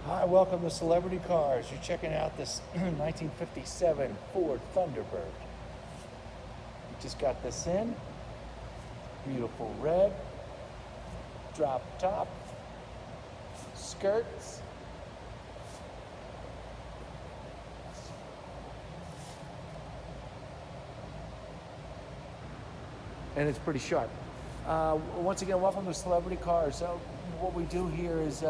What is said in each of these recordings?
Hi, welcome to Celebrity Cars. You're checking out this 1957 Ford Thunderbird. We just got this in. Beautiful red. Drop top. Skirts. And it's pretty sharp. Once again, welcome to Celebrity Cars. So what we do here is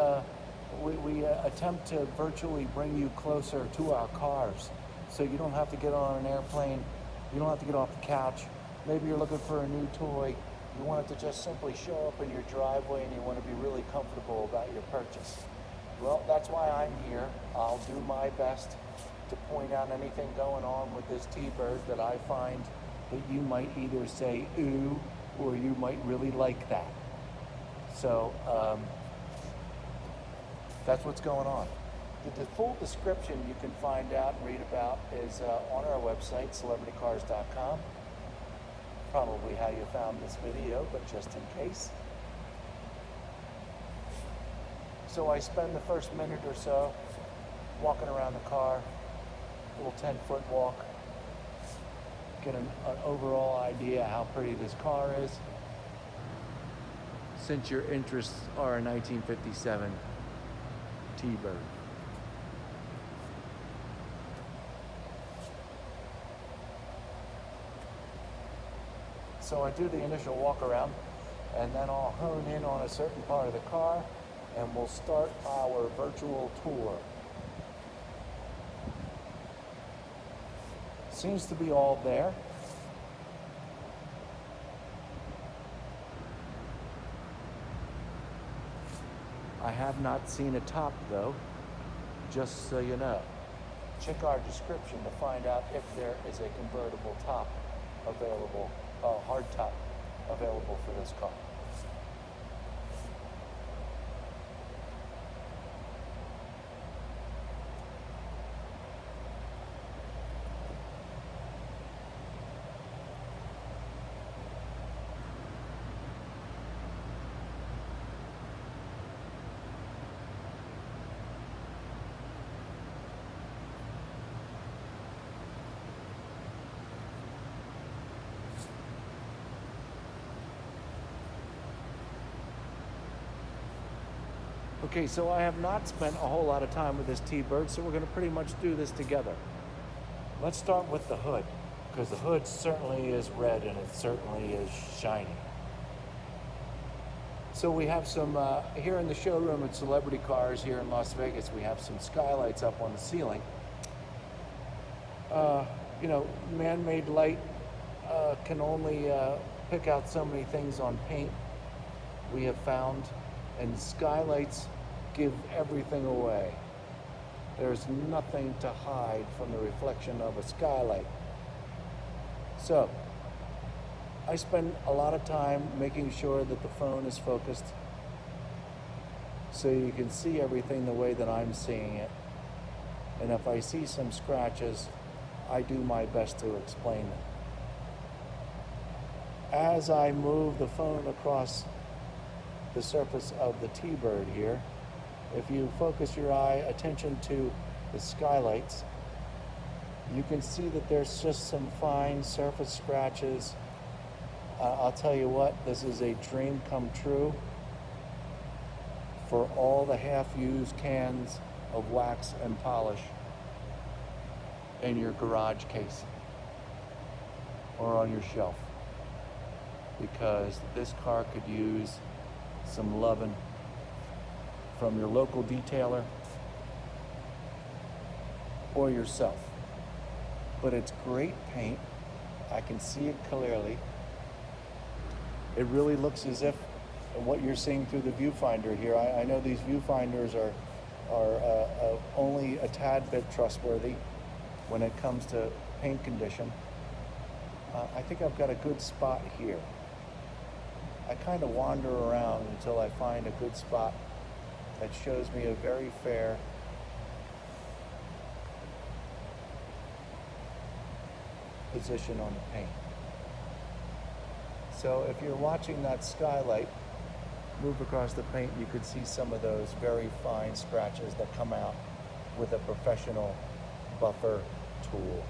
we attempt to virtually bring you closer to our cars. So you don't have to get on an airplane. You don't have to get off the couch. Maybe you're looking for a new toy. You want it to just simply show up in your driveway and you want to be really comfortable about your purchase. Well, that's why I'm here. I'll do my best to point out anything going on with this T-Bird that I find that you might either say ooh or you might really like that. So that's what's going on. The full description you can find out and read about is on our website, celebritycars.com. Probably how you found this video, but just in case. So I spend the first minute or so walking around the car, a little 10-foot walk, get an overall idea how pretty this car is. Since your interests are a 1957 T-Bird. So I do the initial walk around and then I'll hone in on a certain part of the car and we'll start our virtual tour. Seems to be all there. I have not seen a top though, just so you know. Check our description to find out if there is a convertible top available, hard top available for this car. Okay, so I have not spent a whole lot of time with this T-Bird, so we're going to pretty much do this together. Let's start with the hood, because the hood certainly is red and it certainly is shiny. So we have some, here in the showroom at Celebrity Cars here in Las Vegas, we have some skylights up on the ceiling. You know, man-made light can only pick out so many things on paint, we have found, and skylights give everything away. There's nothing to hide from the reflection of a skylight. So, I spend a lot of time making sure that the phone is focused so you can see everything the way that I'm seeing it. And if I see some scratches, I do my best to explain them. As I move the phone across the surface of the T-Bird here, if you focus your attention to the skylights, you can see that there's just some fine surface scratches. I'll tell you what, this is a dream come true for all the half-used cans of wax and polish in your garage case or on your shelf, because this car could use some loving from your local detailer or yourself. But it's great paint. I can see it clearly. It really looks as if what you're seeing through the viewfinder here. I know these viewfinders are only a tad bit trustworthy when it comes to paint condition. I think I've got a good spot here. I kind of wander around until I find a good spot that shows me a very fair position on the paint. So if you're watching that skylight, move across the paint, you could see some of those very fine scratches that come out with a professional buffer tool.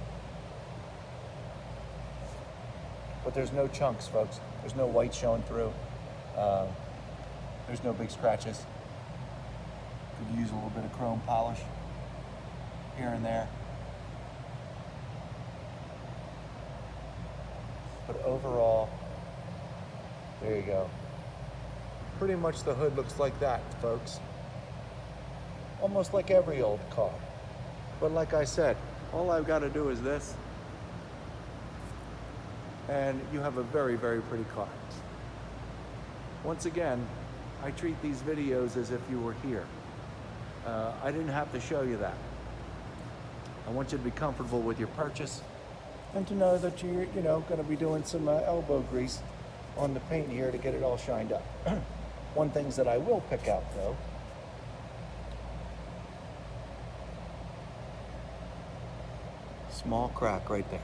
But there's no chunks, folks. There's no white showing through. There's no big scratches. Could use a little bit of chrome polish here and there. But overall, there you go. Pretty much the hood looks like that, folks. Almost like every old car. But like I said, all I've got to do is this, and you have a very, very pretty car. Once again, I treat these videos as if you were here. I didn't have to show you that. I want you to be comfortable with your purchase and to know that you're, going to be doing some elbow grease on the paint here to get it all shined up. One thing that I will pick out though, small crack right there,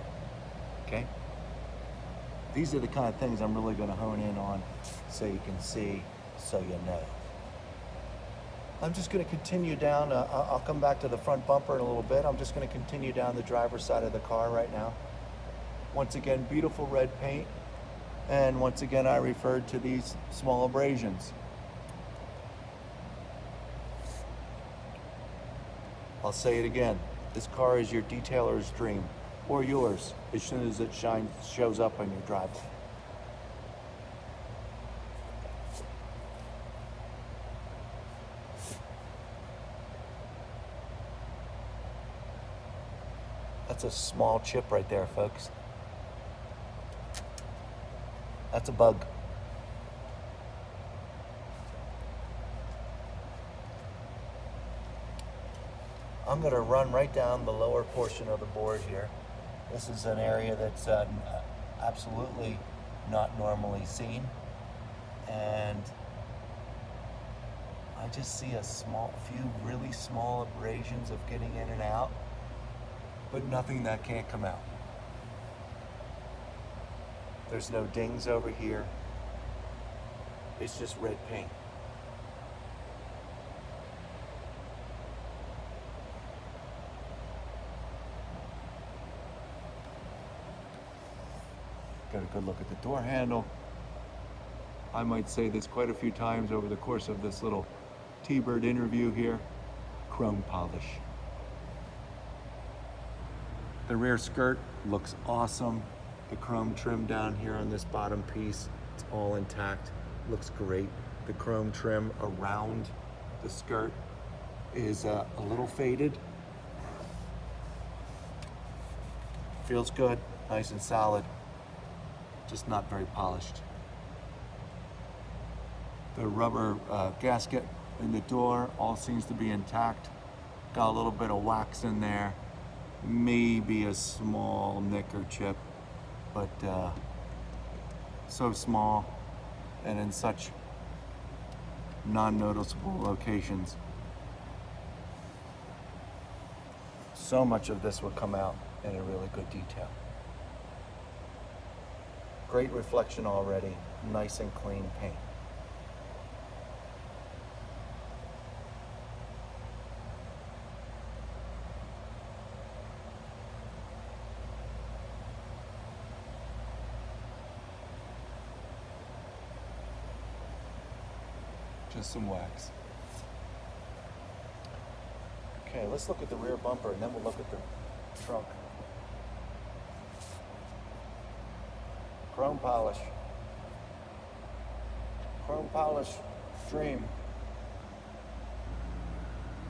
okay? These are the kind of things I'm really going to hone in on so you can see, so you know. I'm just going to continue down, I'll come back to the front bumper in a little bit. I'm just going to continue down the driver's side of the car right now. Once again, beautiful red paint. And once again, I referred to these small abrasions. I'll say it again. This car is your detailer's dream, or yours, as soon as it shows up on your driveway. That's a small chip right there, folks. That's a bug. I'm going to run right down the lower portion of the board here. This is an area that's absolutely not normally seen. And I just see a few really small abrasions of getting in and out, but nothing that can't come out. There's no dings over here. It's just red paint. Got a good look at the door handle. I might say this quite a few times over the course of this little T-Bird interview here. Chrome polish. The rear skirt looks awesome. The chrome trim down here on this bottom piece, it's all intact. Looks great. The chrome trim around the skirt is a little faded. Feels good, nice and solid, just not very polished. The rubber gasket in the door all seems to be intact. Got a little bit of wax in there, maybe a small nick or chip, but so small and in such non-noticeable locations. So much of this would come out in a really good detail. Great reflection already, nice and clean paint. Just some wax. Okay, let's look at the rear bumper and then we'll look at the trunk. Chrome polish. Chrome polish dream.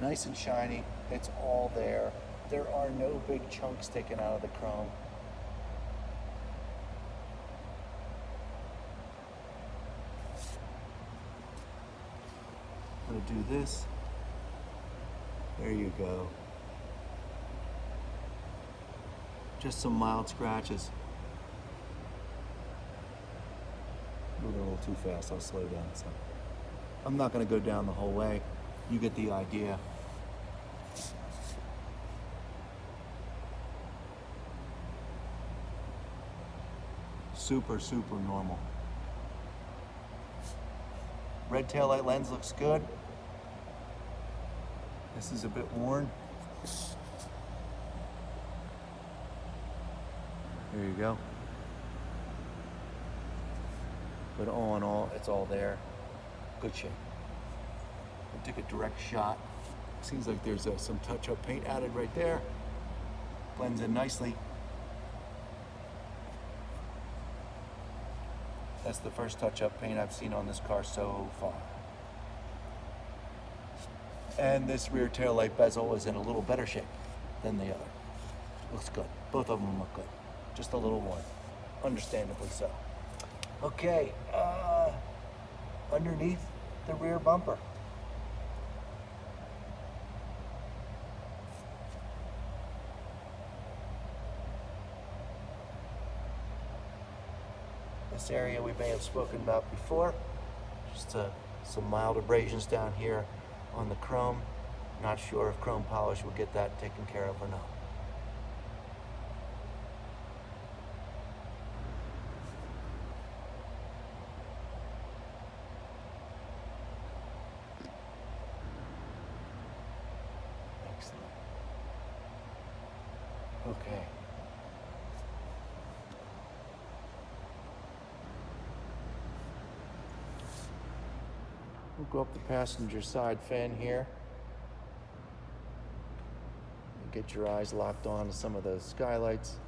Nice and shiny. It's all there. There are no big chunks taken out of the chrome. I'm going to do this. There you go. Just some mild scratches. Moving a little too fast, I'll slow down some. I'm not going to go down the whole way. You get the idea. Super, super normal. Red taillight lens looks good. This is a bit worn. There you go. But all in all, it's all there. Good shape. I took a direct shot. Seems like there's some touch-up paint added right there. Blends in nicely. That's the first touch-up paint I've seen on this car so far. And this rear tail light bezel is in a little better shape than the other. Looks good. Both of them look good. Just a little worn, understandably so. Okay, underneath the rear bumper. This area we may have spoken about before. Just some mild abrasions down here on the chrome. Not sure if chrome polish will get that taken care of or not. Excellent. Okay. We'll go up the passenger side fin here. And get your eyes locked on to some of those skylights.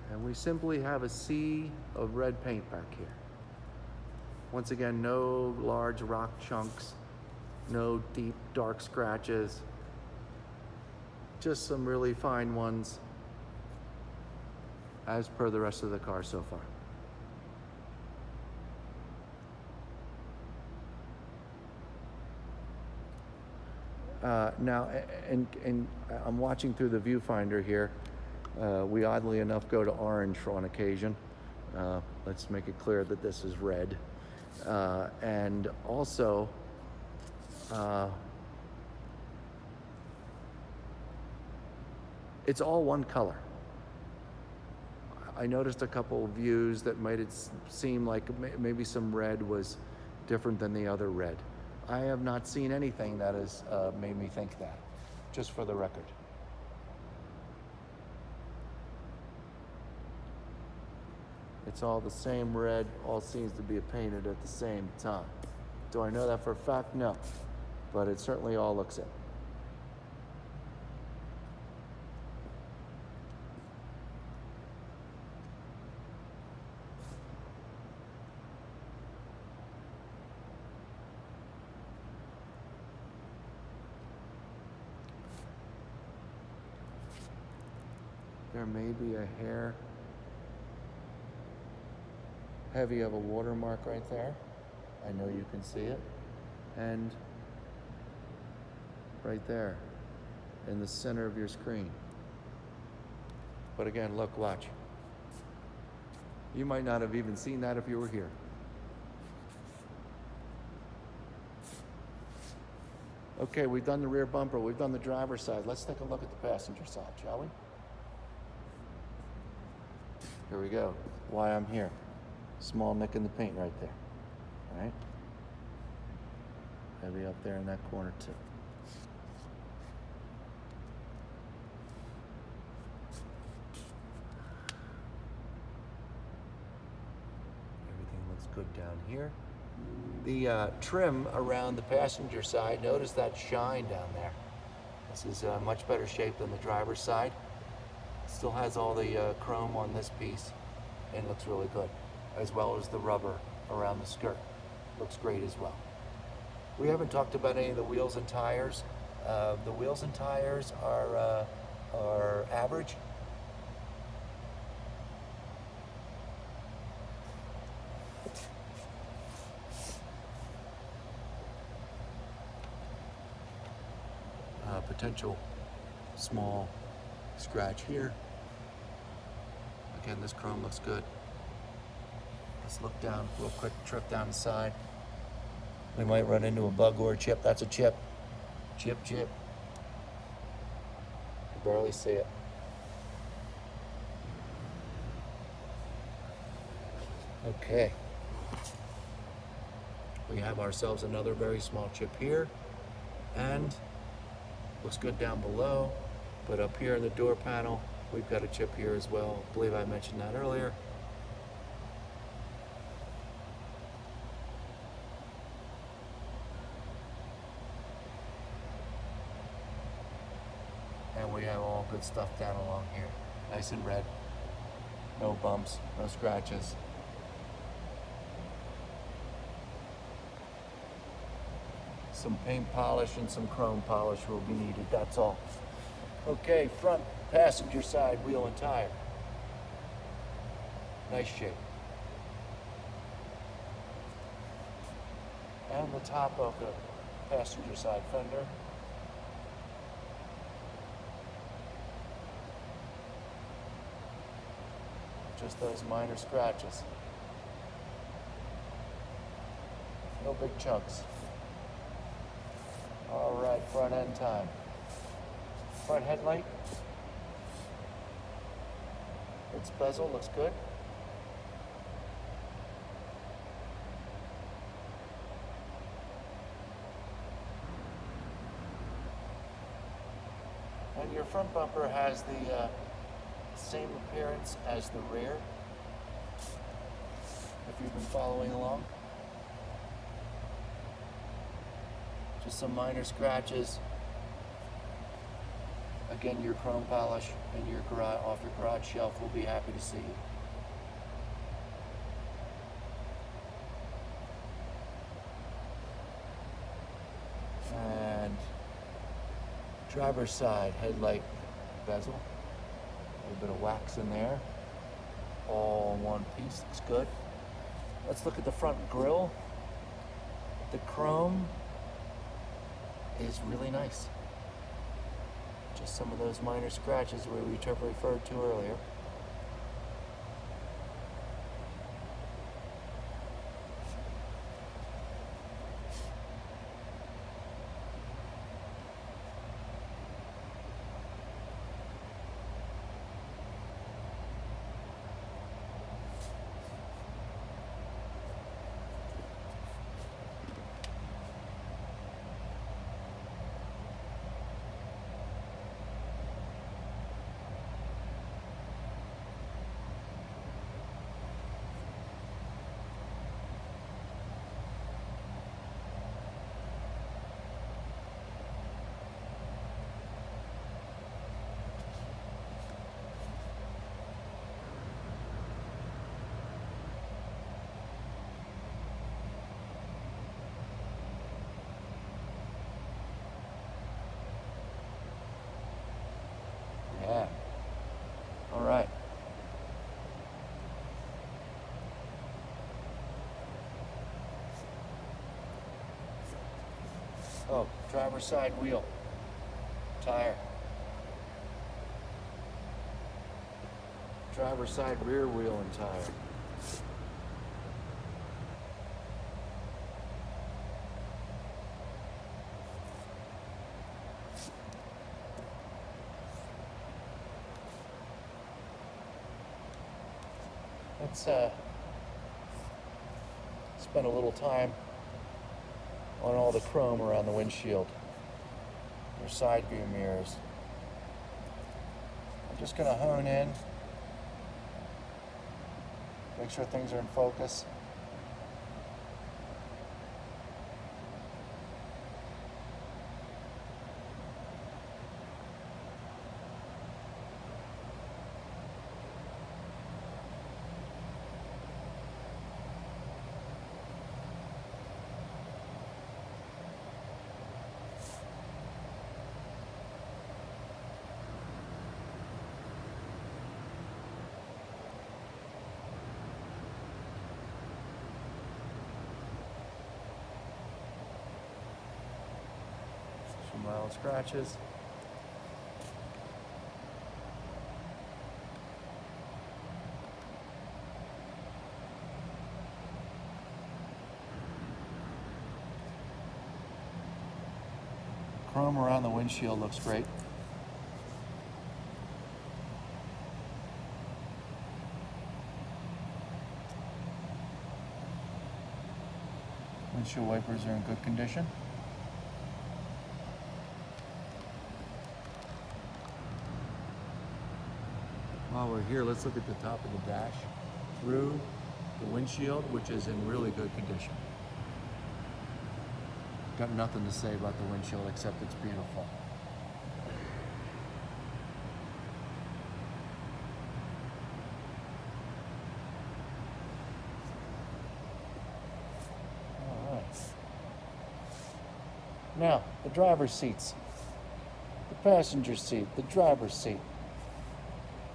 And we simply have a sea of red paint back here. Once again, no large rock chunks, no deep dark scratches, just some really fine ones as per the rest of the car so far. Now, and I'm watching through the viewfinder here. We oddly enough go to orange on occasion. Let's make it clear that this is red. And also, it's all one color. I noticed a couple of views that made it seem like maybe some red was different than the other red. I have not seen anything that has made me think that, just for the record. It's all the same red, all seems to be painted at the same time. Do I know that for a fact? No, but it certainly all looks it. There may be a hair heavy of a watermark right there. I know you can see it. And right there in the center of your screen. But again, look, watch. You might not have even seen that if you were here. Okay, we've done the rear bumper, we've done the driver's side. Let's take a look at the passenger side, shall we? Here we go. Why I'm here. Small nick in the paint right there. All right? Maybe up there in that corner too. Everything looks good down here. The trim around the passenger side, notice that shine down there. This is much better shape than the driver's side. Still has all the chrome on this piece and looks really good, as well as the rubber around the skirt. Looks great as well. We haven't talked about any of the wheels and tires. The wheels and tires are average. Potential small scratch here. Again, this chrome looks good. Let's look down, real quick trip down the side. We might run into a bug or a chip. That's a chip. Chip. You can barely see it. Okay, we have ourselves another very small chip here, and looks good down below, but up here in the door panel, we've got a chip here as well. I believe I mentioned that earlier. And we have all good stuff down along here. Nice and red. No bumps, no scratches. Some paint polish and some chrome polish will be needed, that's all. Okay, front passenger side wheel and tire. Nice shape. And the top of the passenger side fender. Just those minor scratches. No big chunks. All right, front end time. Front headlight. Its bezel looks good. And your front bumper has the same appearance as the rear, if you've been following along. Just some minor scratches. Again, your chrome polish and your garage, off your garage shelf will be happy to see you. And driver's side headlight bezel. A little bit of wax in there. All in one piece, looks good. Let's look at the front grille. The chrome is really nice. Just some of those minor scratches where we referred to earlier. Yeah. All right. Oh, driver's side wheel, tire. Driver's side rear wheel and tire. Let's spend a little time on all the chrome around the windshield, your side view mirrors. I'm just going to hone in, make sure things are in focus. Some mild scratches. Chrome around the windshield looks great. Windshield wipers are in good condition. While we're here, let's look at the top of the dash through the windshield, which is in really good condition. Got nothing to say about the windshield except it's beautiful. All right. Now, the driver's seats. The passenger seat, the driver's seat.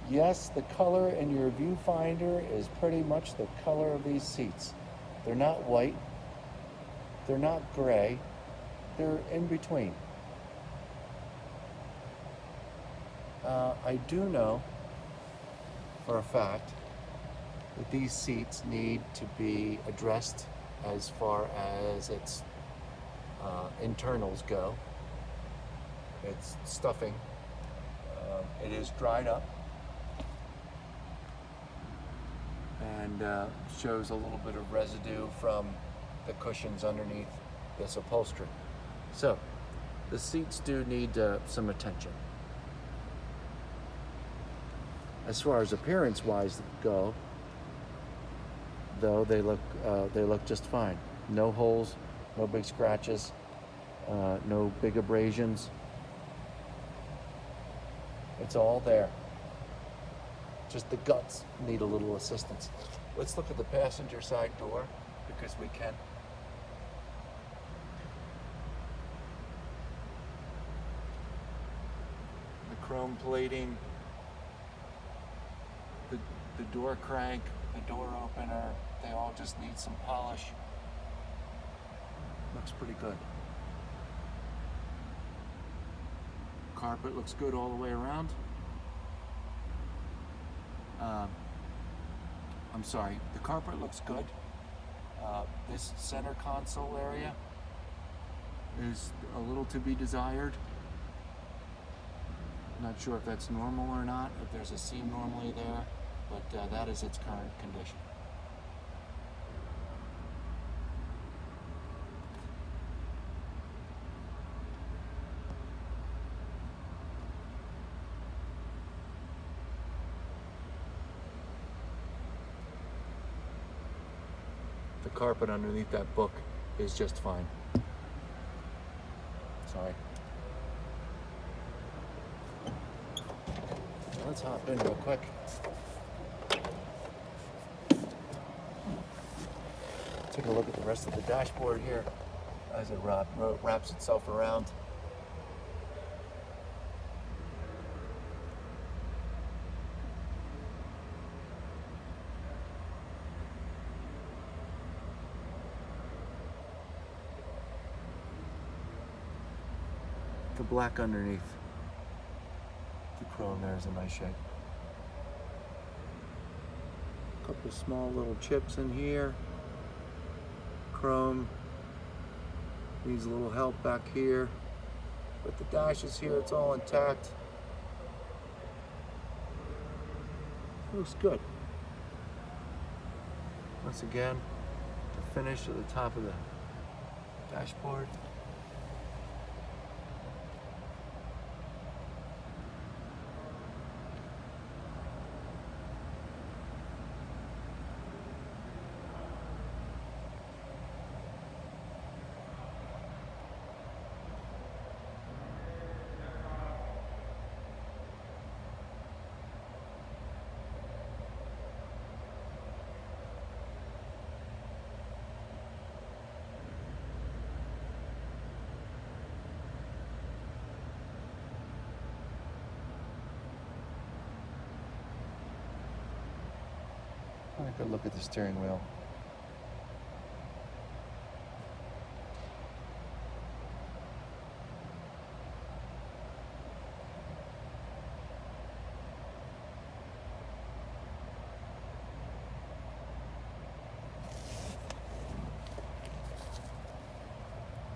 Yes, the color in your viewfinder is pretty much the color of these seats. They're not white, they're not gray, they're in between. I do know for a fact that these seats need to be addressed as far as its internals go. It's stuffing. It is dried up. And shows a little bit of residue from the cushions underneath this upholstery. So, the seats do need some attention. As far as appearance-wise go, though, they look just fine. No holes, no big scratches, no big abrasions. It's all there. Just the guts need a little assistance. Let's look at the passenger side door because we can. The chrome plating, the door crank, the door opener, they all just need some polish. Looks pretty good. Carpet looks good all the way around. I'm sorry, the carpet looks good. This center console area is a little to be desired. Not sure if that's normal or not, if there's a seam normally there, but that is its current condition. The carpet underneath that book is just fine. Sorry. Let's hop in real quick. Take a look at the rest of the dashboard here as it wraps itself around. The black underneath the chrome there is in nice shape. A couple small little chips in here. Chrome needs a little help back here, but the dash is here, it's all intact. Looks good. Once again, the finish at the top of the dashboard. A good look at the steering wheel.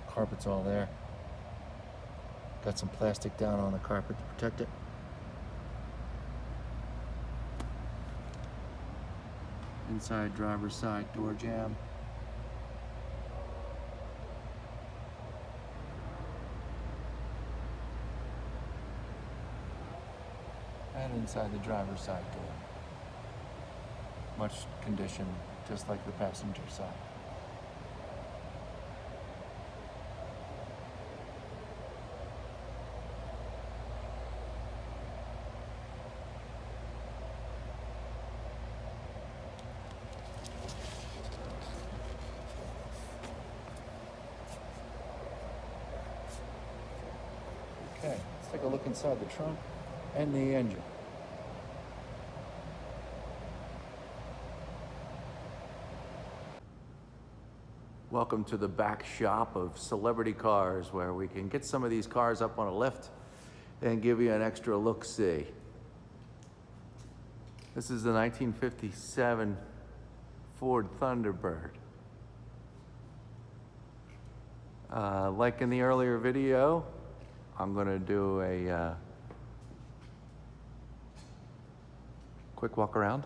Carpet's all there. Got some plastic down on the carpet to protect it. Inside driver's side door jamb. and inside the driver's side door. Much condition, just like the passenger side. Okay, let's take a look inside the trunk and the engine. Welcome to the back shop of Celebrity Cars, where we can get some of these cars up on a lift and give you an extra look-see. This is the 1957 Ford Thunderbird. Like in the earlier video, I'm going to do a quick walk around.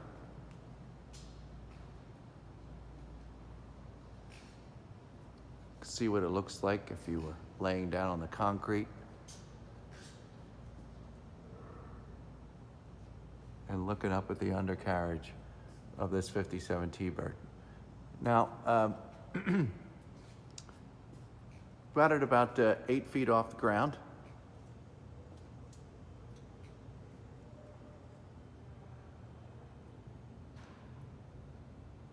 See what it looks like if you were laying down on the concrete. And looking up at the undercarriage of this 57 T-Bird. Now, got it about 8 feet off the ground.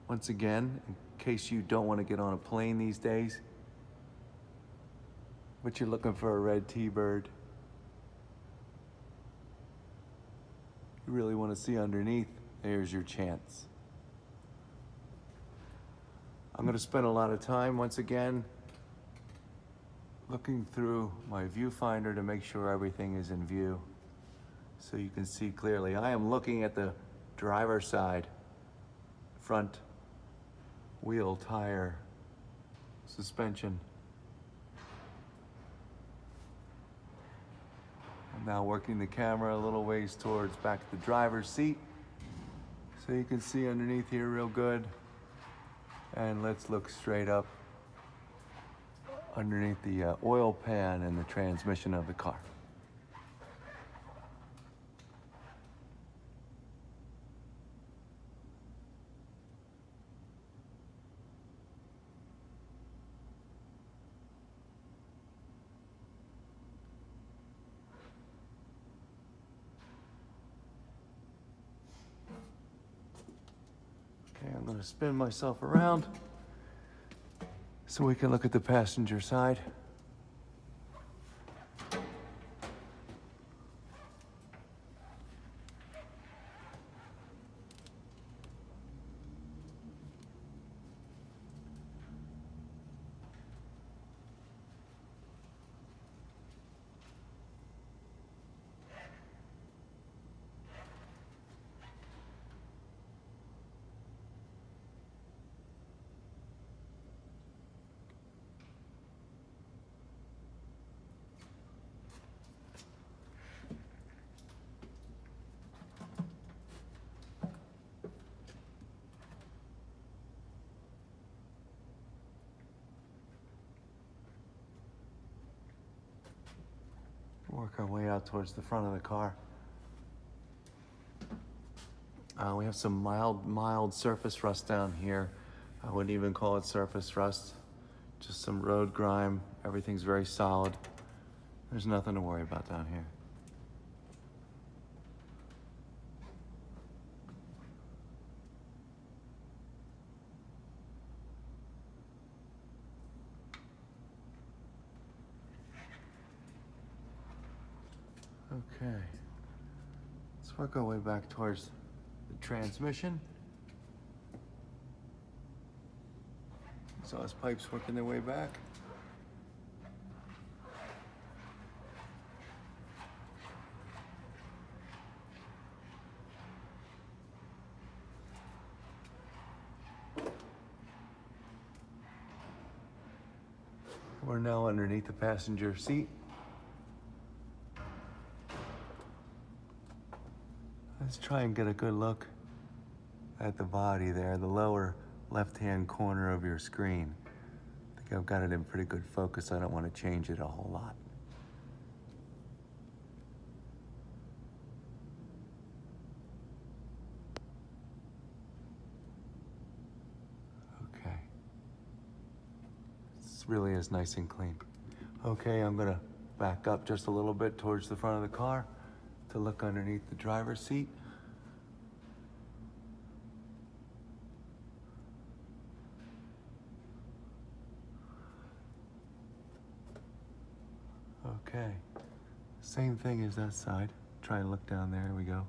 Once again, in case you don't want to get on a plane these days, but you're looking for a red T-Bird, you really want to see underneath, there's your chance. I'm going to spend a lot of time, once again, looking through my viewfinder to make sure everything is in view so you can see clearly. I am looking at the driver's side, front wheel, tire, suspension. I'm now working the camera a little ways towards back to the driver's seat so you can see underneath here real good. And let's look straight up underneath the oil pan and the transmission of the car. Okay, I'm going to spin myself around so we can look at the passenger side. Work our way out towards the front of the car. We have some mild surface rust down here. I wouldn't even call it surface rust, just some road grime. Everything's very solid. There's nothing to worry about down here. Okay, let's work our way back towards the transmission. Exhaust pipes working their way back. We're now underneath the passenger seat. Let's try and get a good look at the body there, the lower left-hand corner of your screen. I think I've got it in pretty good focus. I don't want to change it a whole lot. really is nice and clean. Okay, I'm gonna back up just a little bit towards the front of the car to look underneath the driver's seat. Okay, same thing as that side. Try and look down there, we go.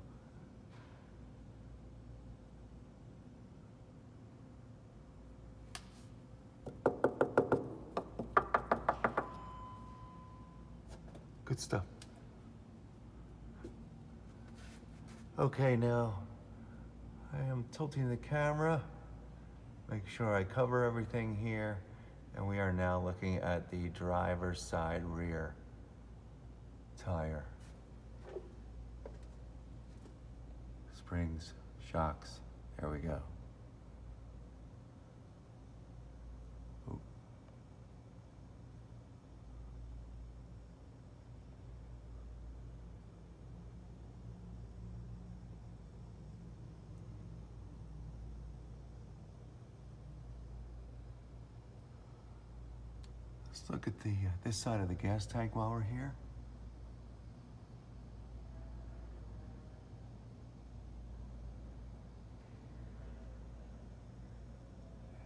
Good stuff. Okay, now I am tilting the camera. Make sure I cover everything here. And we are now looking at the driver's side rear tire. Springs, shocks, there we go. Ooh. Let's look at the this side of the gas tank while we're here.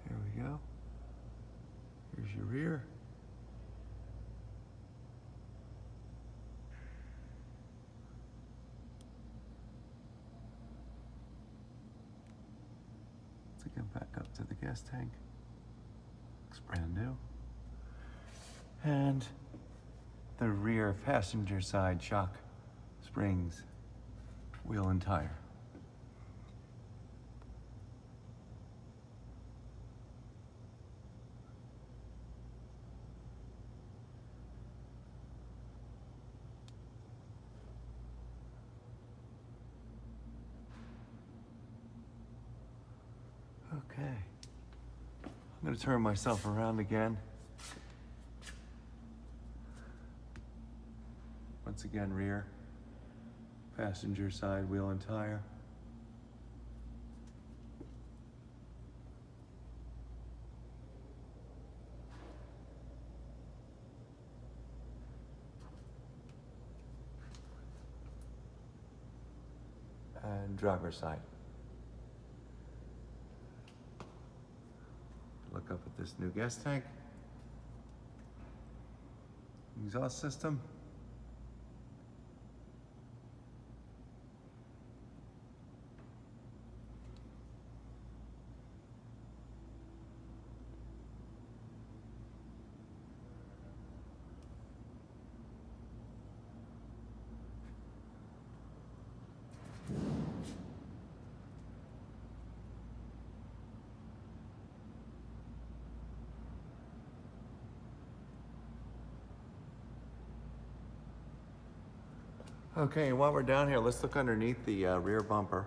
Here we go. Here's your rear. Let's again back up to the gas tank. Looks brand new. And the rear passenger side shock, springs, wheel and tire. Okay, I'm gonna turn myself around again. Once again, rear, passenger side, wheel and tire. And driver's side. Look up at this new gas tank. Exhaust system. Okay, while we're down here, let's look underneath the rear bumper.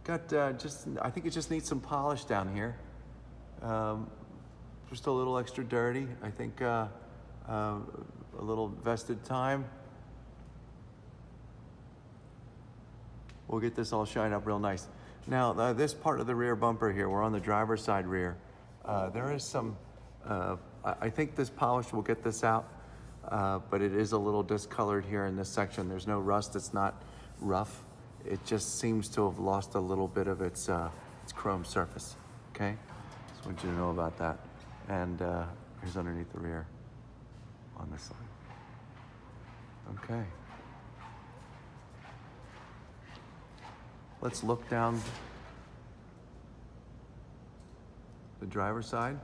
Got I think it just needs some polish down here. Just a little extra dirty. I think a little vested time. We'll get this all shined up real nice. Now, this part of the rear bumper here, we're on the driver's side rear. There is some, I think this polish will get this out. But it is a little discolored here in this section. There's no rust, it's not rough. It just seems to have lost a little bit of its chrome surface, okay? Just want you to know about that. And here's underneath the rear on this side. Okay. Let's look down the driver's side.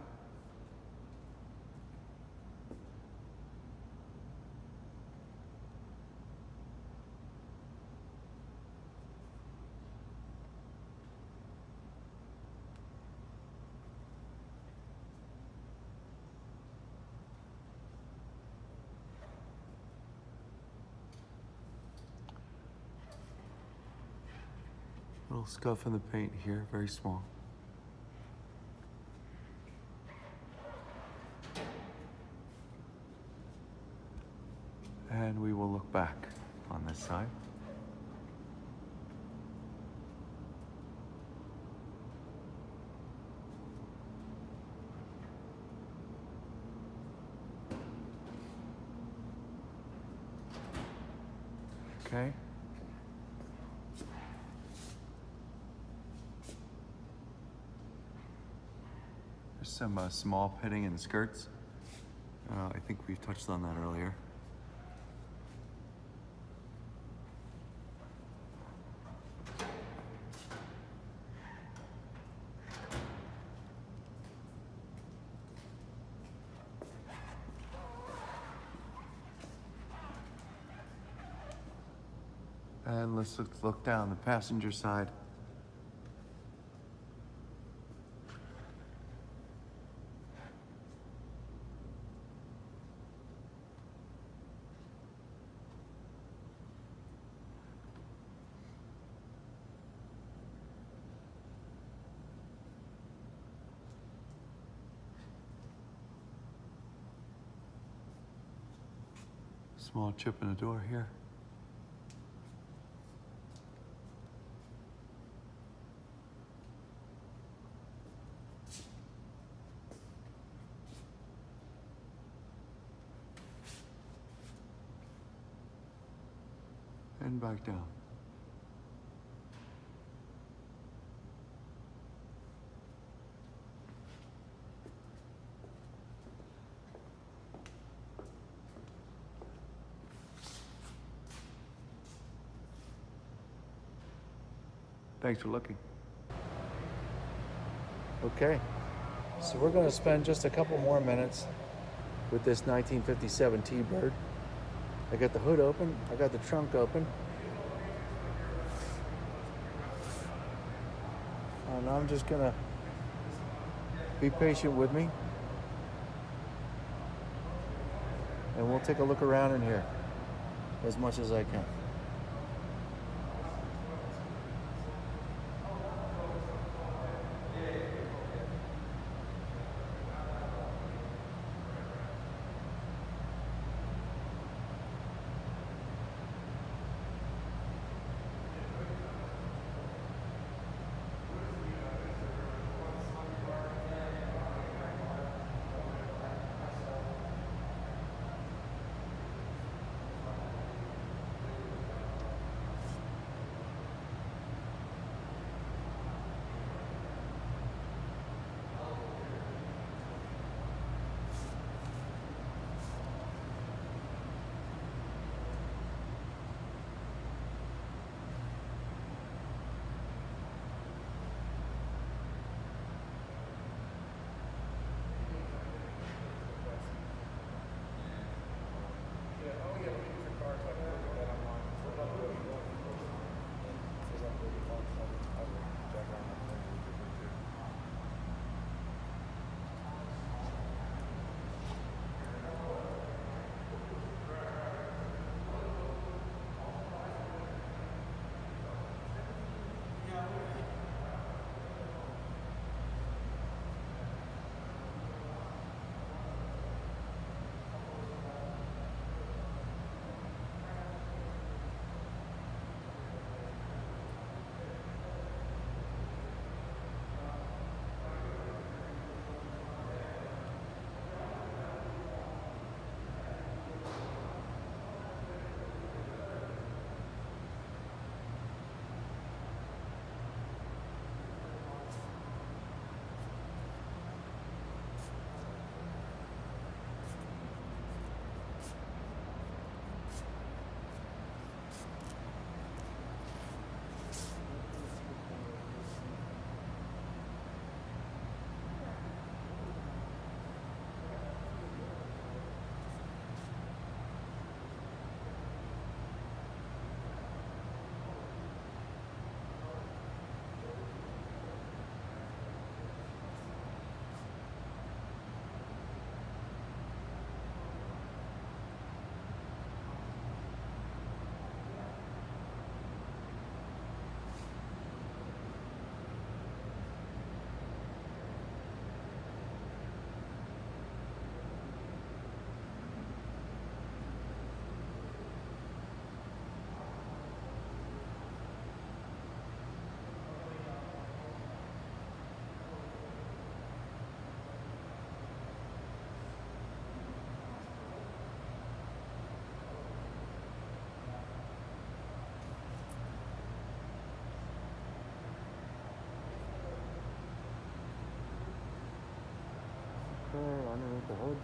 Little scuff in the paint here, very small. And we will look back on this side. Okay. There's some small pitting and skirts. I think we've touched on that earlier. And let's look down the passenger side. Small chip in the door here. And back down. Thanks for looking. Okay, so we're going to spend just a couple more minutes with this 1957 T-Bird. I got the hood open, I got the trunk open, and I'm just going to be patient with me, and we'll take a look around in here as much as I can. Okay, underneath the hood.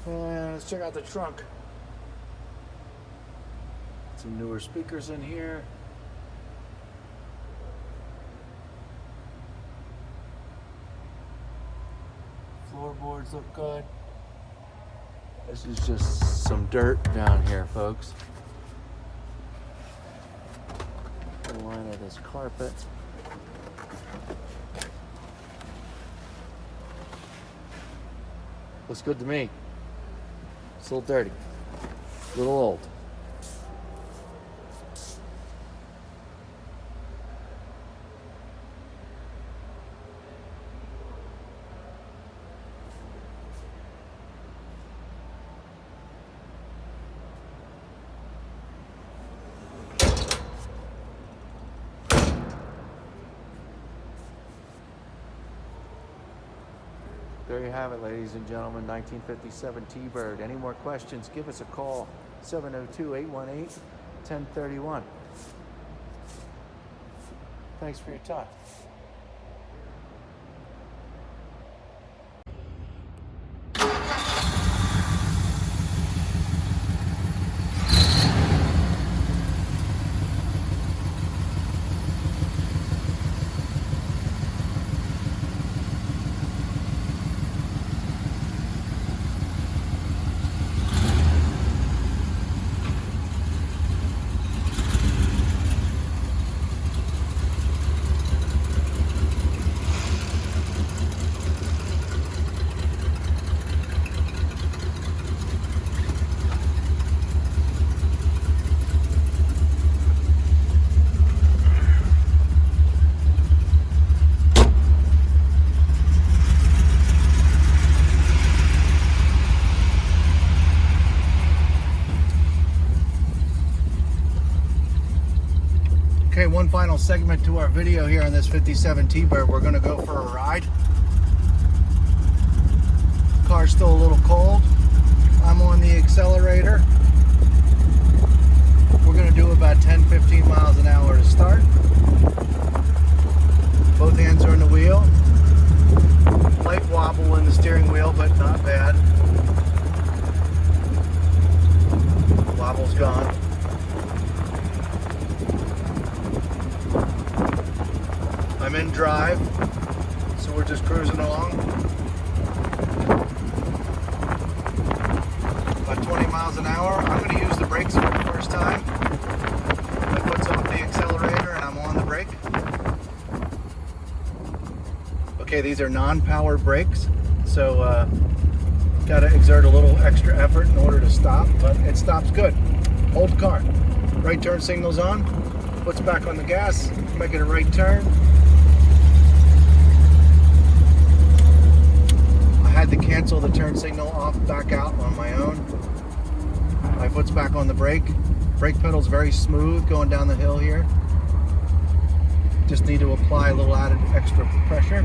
And let's check out the trunk. Some newer speakers in here. Floorboards look good. This is just some dirt down here, folks. The line of this carpet. Looks good to me. It's a little dirty, a little old. There you have it, ladies and gentlemen, 1957 T-Bird. Any more questions, give us a call, 702-818-1031. Thanks for your time. Okay, one final segment to our video here on this 57 T-Bird. We're gonna go for a ride. Car's still a little cold. I'm on the accelerator. We're gonna do about 10-15 miles an hour to start. Both hands are on the wheel. Light wobble in the steering wheel, but not bad. Wobble's gone. I'm in drive, so we're just cruising along. About 20 miles an hour. I'm going to use the brakes for the first time. My foot's off the accelerator and I'm on the brake. Okay, these are non-powered brakes, so got to exert a little extra effort in order to stop, but it stops good. Old car. Right turn signal's on. Foot's back on the gas, making a right turn. I had to cancel the turn signal off, back out on my own. My foot's back on the brake. Brake pedal's very smooth going down the hill here. Just need to apply a little added extra pressure.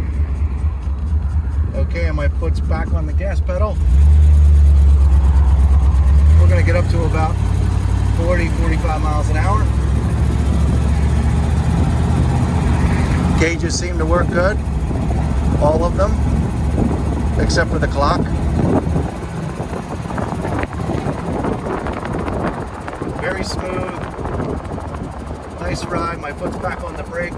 Okay, and my foot's back on the gas pedal. We're gonna get up to about 40-45 miles an hour. Gauges seem to work good, all of them, except for the clock. Very smooth, nice ride. My foot's back on the brake.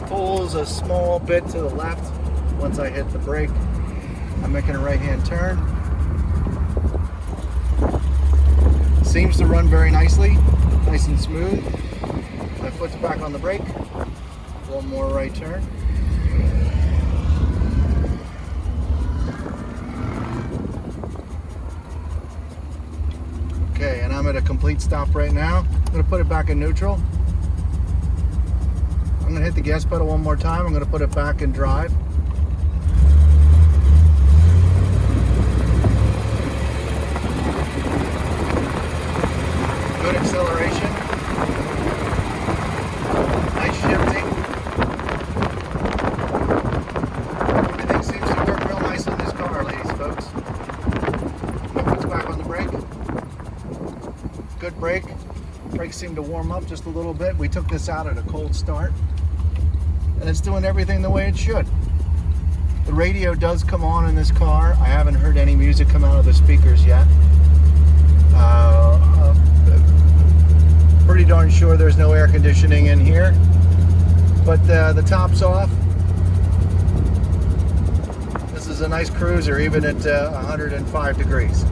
Pulls a small bit to the left once I hit the brake. I'm making a right-hand turn. Seems to run very nicely, nice and smooth. My foot's back on the brake. One more right turn. Okay, and I'm at a complete stop right now. I'm gonna put it back in neutral. I'm gonna hit the gas pedal one more time. I'm gonna put it back in drive. brake. Brakes seem to warm up just a little bit. We took this out at a cold start, and it's doing everything the way it should. The radio does come on in this car. I haven't heard any music come out of the speakers yet. Pretty darn sure there's no air conditioning in here, but the top's off. This is a nice cruiser even at 105 degrees.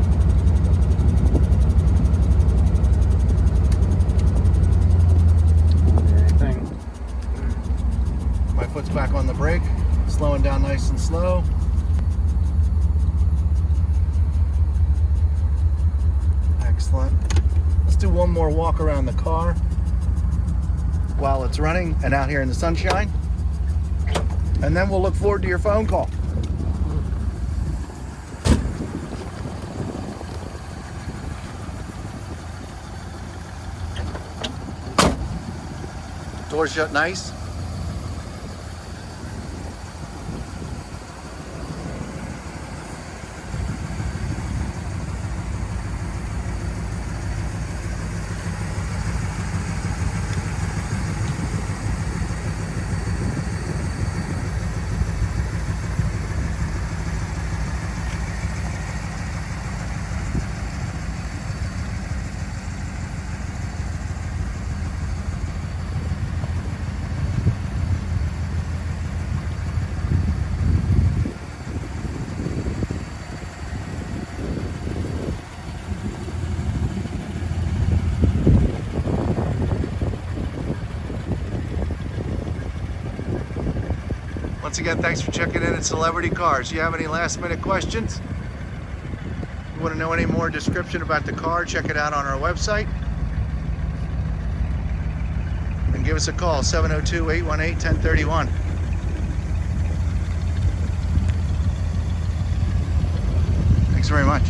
My foot's back on the brake, slowing down nice and slow. Excellent. Let's do one more walk around the car while it's running and out here in the sunshine. And then we'll look forward to your phone call. Doors shut nice. Once again, thanks for checking in at Celebrity Cars. You have any last minute questions? You want to know any more description about the car, check it out on our website. And give us a call, 702-818-1031. Thanks very much.